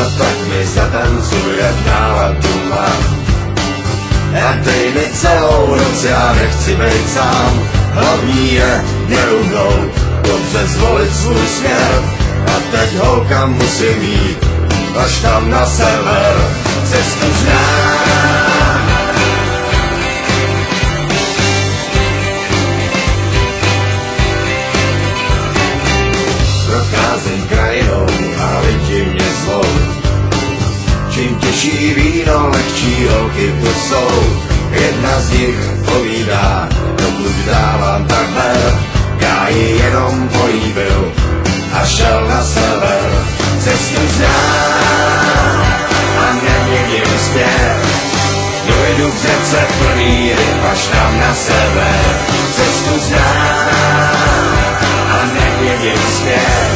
No tak mi zatancuj, ať náladu mám. A dej mi celou noc, já nechci být sám. Hlavní je neuhnout, dobře zvolit svůj směr. A teď holka musím jít, až tam na sever. Cestu znám. Procházím krajinou a lidi mě zvou. Čím těžší víno, lehčí holky tu jsou. Jedna z nich povídá, dokud dávám tak ber. Já ji jenom políbil a šel na sever. Cestu znám a neměním směr. Dojdu k řece plný ryb až tam na sever. Cestu znám a neměním směr.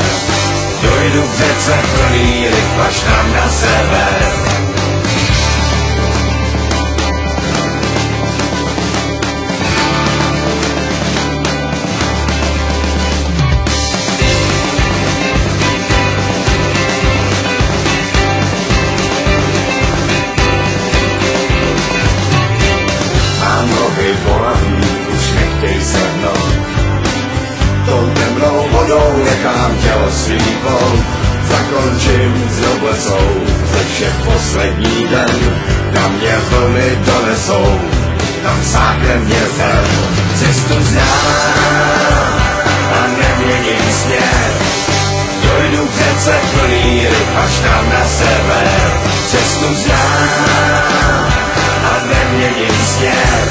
Dojdu k řece plný ryb až tam na sever. Bolaví, už nechtěj sednout. Tou temnou vodou nechám tělo svítnout. Zakončím s noblesou ze všech poslední den. Kam mě vlny donesou, tam sákne mě zem. Cestu znám a neměním směr. Dojdu k řece plný ryb až tam na sever. Cestu znám a neměním směr.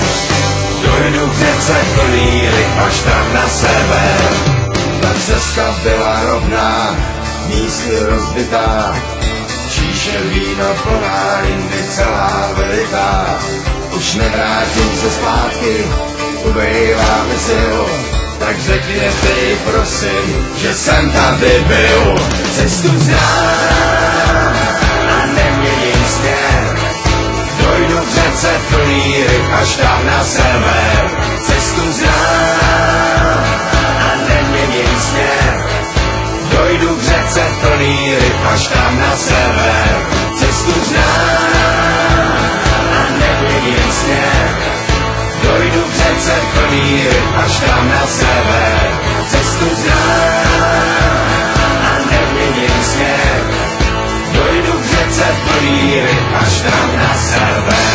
Dojdu k řece plný ryb až tam na sever. Ta cesta byla rovná, místy rozbitá. Číše víno plná, jindy celá vylitá. Už nevrátím se zpátky, ubejvá mi sil. Tak řekněte prosím, že jsem tady byl. Cestu znám a neměním směr. Dojdu k řece plný ryb až tam na sever. Cestu znám a neměním směr. Dojdu k řece plný ryb až tam na sever. Cestu znám a neměním směr. Dojdu k řece plný ryb až tam na sever. Cestu znám a neměním směr. Dojdu k řece plný ryb až tam na sever.